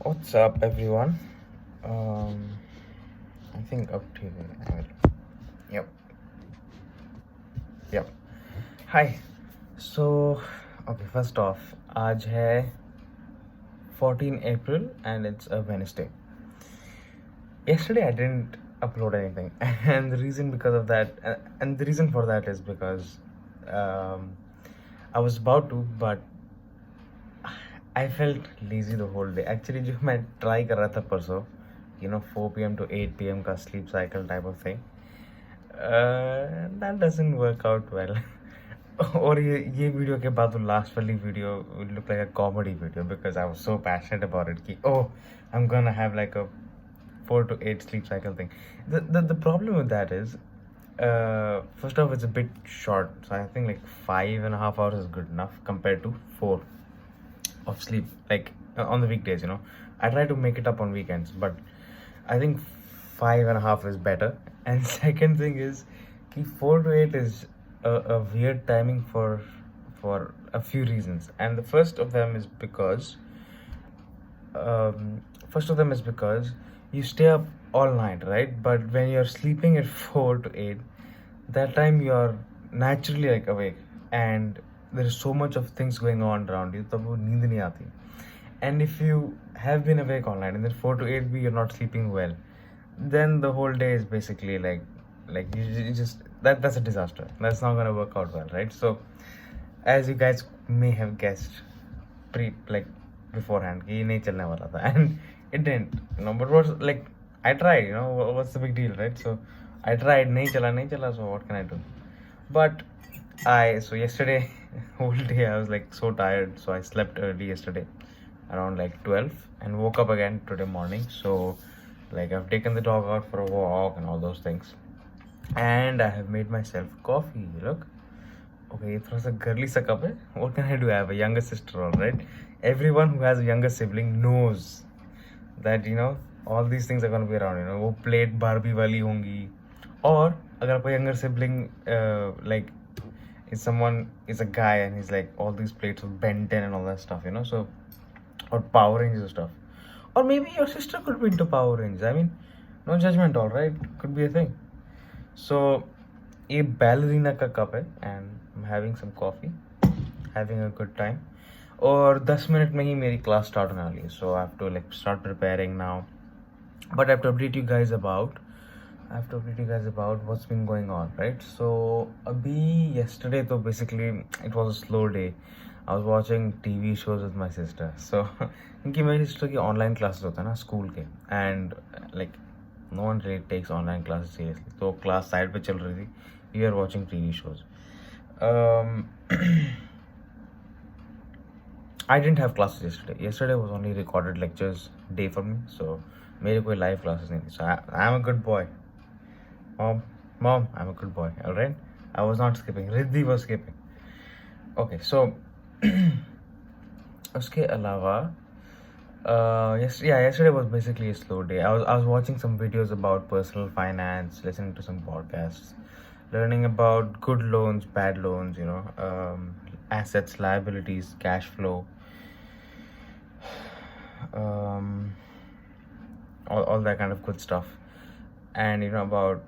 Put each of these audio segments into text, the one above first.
What's up, everyone? Um, I think up to Yep, yep. Hi. So, okay. First off, आज है 14 April and it's a Wednesday. Yesterday I didn't upload anything, and the reason because of that, and the reason for that is because um, I was about to, but I felt lazy the whole day. Actually, जो मैं try कर रहा था परसों, 4 p.m. to 8 p.m. का sleep cycle type of thing, that doesn't work out well. और ये video के बाद वो लास्ट वाली video look like a comedy video because I was so passionate about it कि I'm gonna have like a 4 to 8 sleep cycle thing. The problem with that is, first off, it's a bit short. So I think like 5.5 hours is good enough compared to 4 of sleep, like on the weekdays. I try to make it up on weekends, but I think 5.5 is better. And second thing is, 4 to 8 is a weird timing for a few reasons. And the first of them is because you stay up all night, right? But when you're sleeping at 4 to 8, that time you're naturally like awake, and there's so much of things going on around you, तब वो नींद नहीं आती. And if you have been awake all night and then 4 to 8 you're not sleeping well, then the whole day is basically like you just that's a disaster. That's not gonna work out well, right? So as you guys may have guessed beforehand कि ये नहीं चलने वाला था, and it didn't, but was like I tried, what's the big deal, right? So I tried, नहीं चला, so what can I do? But so yesterday whole day I was like so tired, so I slept early yesterday around like 12 and woke up again today morning. So like I've taken the dog out for a walk and all those things, and I have made myself coffee. Look, okay, थोड़ा सा girly सा cup है. What can I do? I have a younger sister, all right? Everyone who has a younger sibling knows that all these things are going to be around. वो plate Barbie वाली होंगी, और अगर आपका younger sibling like is a guy and he's like all these plates of Ben 10 and all that stuff, so, or Power Rangers stuff, or maybe your sister could be into Power Rangers. I mean, no judgment, all right? Could be a thing. So ये ballerina का cup है and I'm having some coffee, having a good time. और 10 minute में ही मेरी class start होने वाली है, so I have to like start preparing now. But I have to update you guys about what's been going on, right? So abhi yesterday तो basically it was a slow day. I was watching TV shows with my sister. So क्योंकि मेरी sister की online classes होता है ना school के, and like no one really takes online classes seriously. तो class side पे चल रही थी, we were watching TV shows. I didn't have classes yesterday. Yesterday was only recorded lectures day for me, so मेरे कोई live classes नहीं थी. So I'm a good boy. Mom, I'm a good boy. All right. I was not skipping. Riddhi was skipping. Okay, so उसके अलावा yesterday was basically a slow day. I was watching some videos about personal finance, listening to some podcasts, learning about good loans, bad loans, assets, liabilities, cash flow, all that kind of good stuff, and about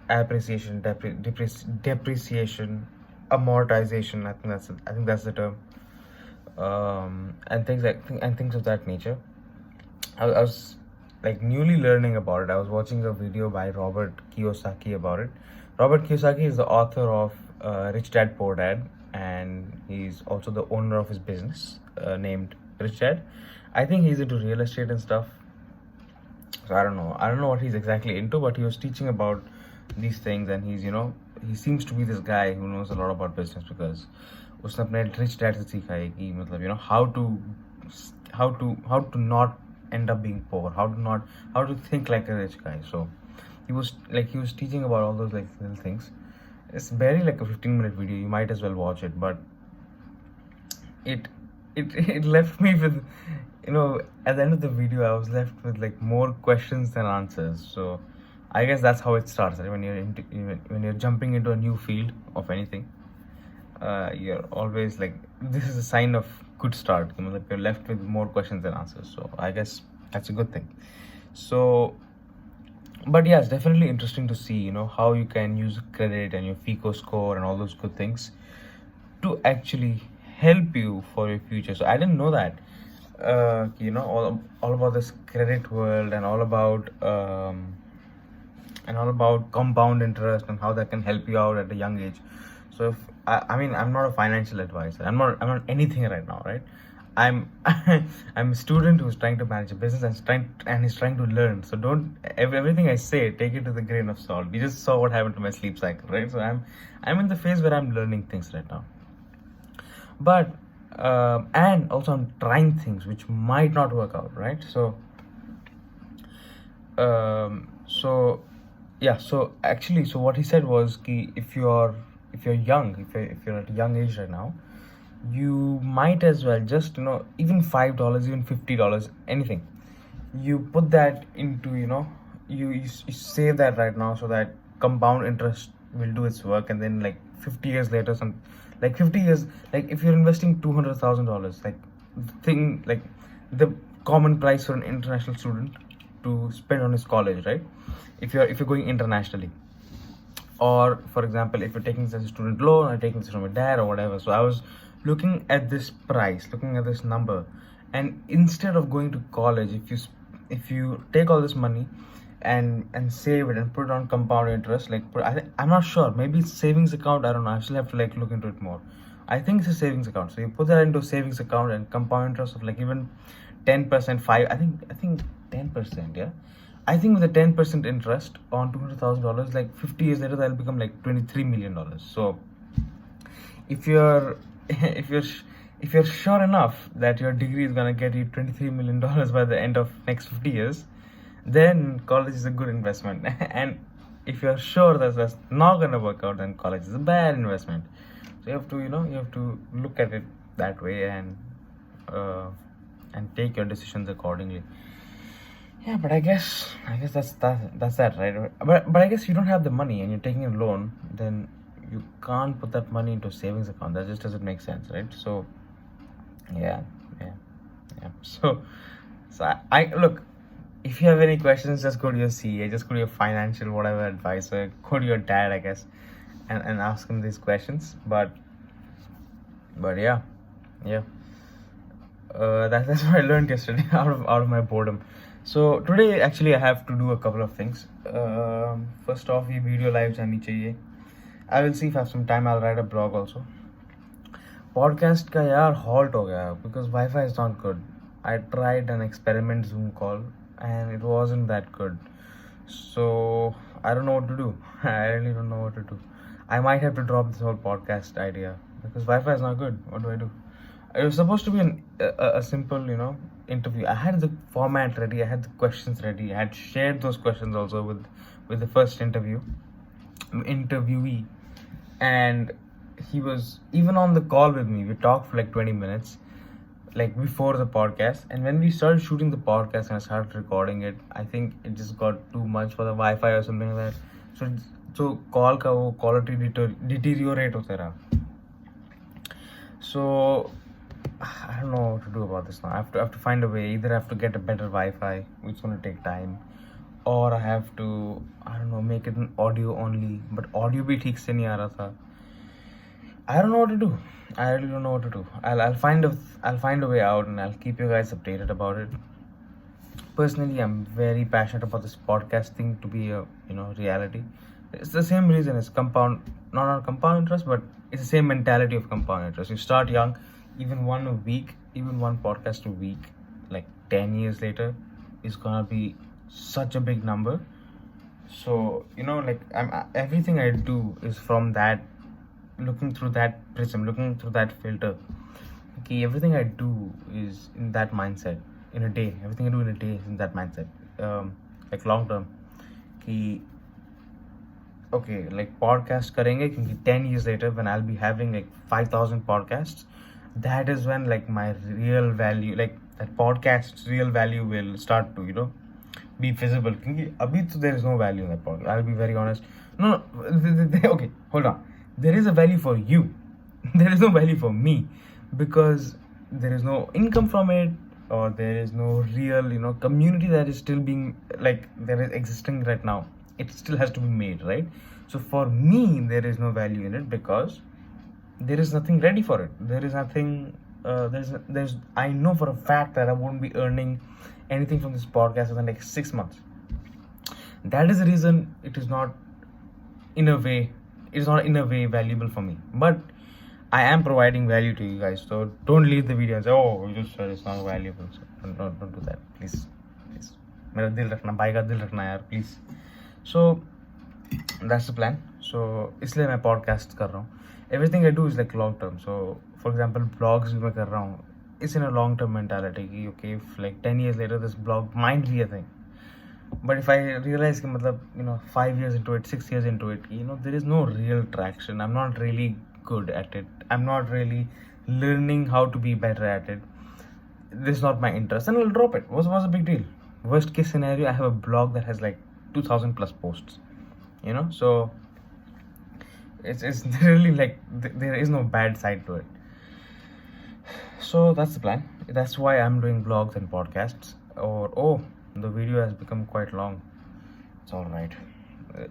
appreciation, depreciation, amortization. I think that's the term, and things of that nature. I was like newly learning about it. I was watching a video by Robert Kiyosaki about it. Robert Kiyosaki is the author of Rich Dad Poor Dad, and he's also the owner of his business named Rich Dad. I think he's into real estate and stuff. So I don't know what he's exactly into, but he was teaching about these things, and he seems to be this guy who knows a lot about business because उसने अपने rich dad से सीखा है कि मतलब how to not end up being poor, how to think like a rich guy. So he was teaching about all those like little things. It's barely like a 15-minute video. You might as well watch it, but it left me with, at the end of the video, I was left with like more questions than answers. So I guess that's how it starts, right? When you're jumping into a new field of anything, you're always like, this is a sign of good start. Like you're left with more questions than answers. So I guess that's a good thing. So, but yeah, it's definitely interesting to see, how you can use credit and your FICO score and all those good things to actually help you for your future. So I didn't know that. All about this credit world and all about compound interest and how that can help you out at a young age. So if I mean, I'm not a financial advisor. I'm not anything right now, right? I'm I'm a student who's trying to manage a business and is trying to learn. So don't everything I say, take it with a grain of salt. You just saw what happened to my sleep cycle, right? So I'm in the phase where I'm learning things right now. But and also I'm trying things which might not work out, right? So yeah, so actually, so what he said was ki if you're young, if you're at a young age right now, you might as well just, even $5, even $50, anything, you put that into, you save that right now, so that compound interest will do its work. And then like 50 years later, 50 years, like if you're investing $200,000, like the thing, like the common price for an international student to spend on his college, right? If you're going internationally, or for example, if you're taking this as a student loan or taking this from a dad or whatever. So I was looking at this price, looking at this number, and instead of going to college, if you take all this money and save it and put it on compound interest, like I'm not sure, maybe it's savings account, I don't know, I still have to like look into it more. I think it's a savings account, so you put that into a savings account and compound interest of like even 10%, 5, I think 10%, yeah. I think with a 10% interest on $200,000, like 50 years later, that'll become like $23 million. So if you're if you're if you're sure enough that your degree is gonna get you $23 million by the end of next 50 years, then college is a good investment. And if you're sure that that's not gonna work out, then college is a bad investment. So you have to look at it that way and take your decisions accordingly. Yeah, but I guess that's that, right? But I guess you don't have the money and you're taking a loan, then you can't put that money into a savings account. That just doesn't make sense, right? So yeah, yeah, yeah. So I look. If you have any questions, just go to your CA, just go to your financial whatever advisor, go to your dad, I guess, and ask him these questions. But yeah, yeah. That's what I learned yesterday out of my boredom. So today actually I have to do a couple of things. First off, ये video live जानी चाहिए. I will see if I have some time. I'll write a blog also. Podcast का यार halt हो गया because Wi-Fi is not good. I tried an experiment Zoom call and it wasn't that good. So I don't know what to do. I really don't know what to do. I might have to drop this whole podcast idea because Wi-Fi is not good. What do I do? It was supposed to be a simple, interview. I had the format ready. I had the questions ready. I had shared those questions also with the first interviewee, and he was even on the call with me. We talked for like 20 minutes, like before the podcast. And when we started shooting the podcast and I started recording it, I think it just got too much for the Wi-Fi or something like that. So call का वो quality deteriorate होता रहा. So I don't know what to do about this now. I have to find a way. Either I have to get a better Wi-Fi, which is gonna take time, or I have to, I don't know, make it an audio only. But audio भी ठीक से नहीं आ रहा था. I don't know what to do. I really don't know what to do. I'll find a way out, and I'll keep you guys updated about it. Personally, I'm very passionate about this podcast thing to be a reality. It's the same reason as compound, not compound interest, but it's the same mentality of compound interest. You start young, even one a week, even one podcast a week, like 10 years later, is gonna be such a big number. So like everything I do is from that, looking through that prism, looking through that filter. Okay, everything I do is in that mindset. In a day, everything I do in a day is in that mindset. Like long term, कि okay, like podcast करेंगे क्योंकि 10 years later when I'll be having like 5,000 podcasts, that is when like my real value, like that podcast's real value will start to be visible. क्योंकि अभी तो there is no value in that podcast. I'll be very honest. No, okay, hold on. There is a value for you. There is no value for me, because there is no income from it, or there is no real, you know, community that is still being, like, there is existing right now. It still has to be made, right? So for me, there is no value in it because there is nothing ready for it. There is nothing. There's. I know for a fact that I won't be earning anything from this podcast in the next 6 months. That is the reason it is not, in a way, it is not in a way valuable for me. But I am providing value to you guys, so don't leave the video and say, "Oh, you just said it's not valuable." So don't do that, please, please. मेरा दिल रखना, भाई का दिल रखना यार, please. So that's the plan. So इसलिए मैं podcast कर रहा हूँ. Everything I do is like long term. So for example, vlogs भी मैं कर रहा हूँ. It's in a long term mentality कि okay, if like 10 years later this vlog might be a thing. But if I realize कि मतलब, you know, 5 years into it, 6 years into it, you know, there is no real traction. I'm not really good at it. I'm not really learning how to be better at it. This is not my interest, and I'll drop it. What's a big deal? Worst case scenario, I have a blog that has like 2,000 plus posts. You know, so it's really like there is no bad side to it. So that's the plan. That's why I'm doing vlogs and podcasts. Or oh, the video has become quite long. It's all right.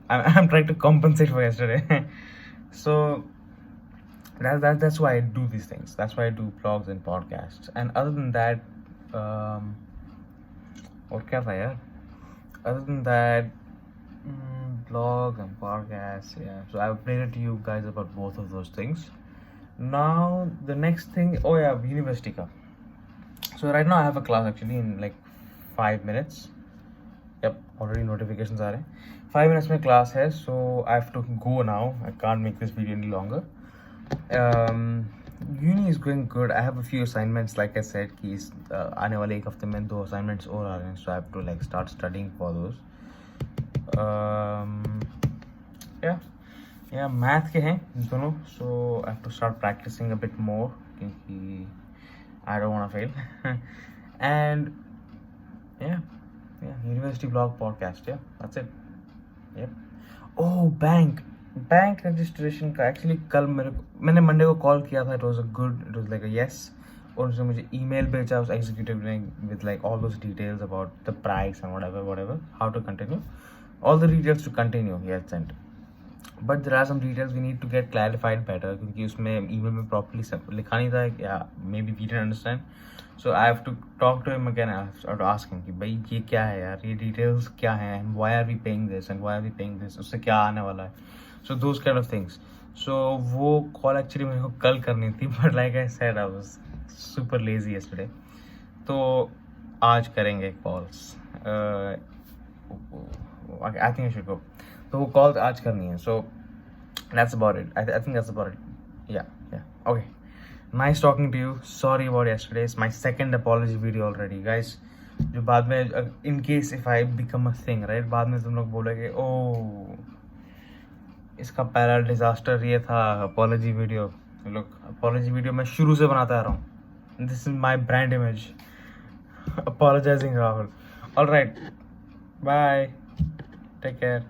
I'm trying to compensate for yesterday. So that's why I do these things. That's why I do vlogs and podcasts. And other than that, what क्या था यार? Other than that, vlogs and podcasts, yeah. So I've updated you guys about both of those things. Now the next thing, oh yeah, university ka. So right now I have a class actually in like 5 minutes. Yep, already notifications are there. 5 minutes में class है, so I have to go now. I can't make this video any longer. Uni is going good. I have a few assignments, like I said कि आने वाले एक हफ्ते में 2 assignments और आ रहे हैं, so I have to like start studying for those. Yeah, math के हैं दोनों, so I have to start practicing a bit more क्योंकि I don't want to fail. And yeah, university vlog podcast, yeah, that's it. Yep. Oh, bank registration का actually कल मैंने Monday को call किया था. It was like a yes. और उसने मुझे email भेजा उस executive ने with like all those details about the price and whatever, how to continue, all the details to continue he had sent. But there are some details we need to get clarified better क्योंकि उसमें email में properly लिखा नहीं था. Yeah, maybe we didn't understand. So I have to talk to him again. I have to ask him कि भाई ये क्या है यार, ये details क्या हैं, and why are we paying this and why are we paying this, उससे क्या आने वाला है. So those kind of things. So वो call actually मेरे को कल करनी थी, but like I said, I was super lazy yesterday. तो आज करेंगे calls. I think I should go. तो वो calls आज करनी है. So that's about it. I think that's about it. Yeah. Okay. Nice talking to you. Sorry about yesterday. It's my second apology video already, guys. जो बाद में in case if I become a thing, right? बाद में तुम लोग बोलोगे, oh, इसका पहला डिजास्टर ये था apology video. Look, apology video मैं शुरू से बनाता आ रहा हूँ. This is my brand image. Apologizing, Rahul. All right. Bye. Take care.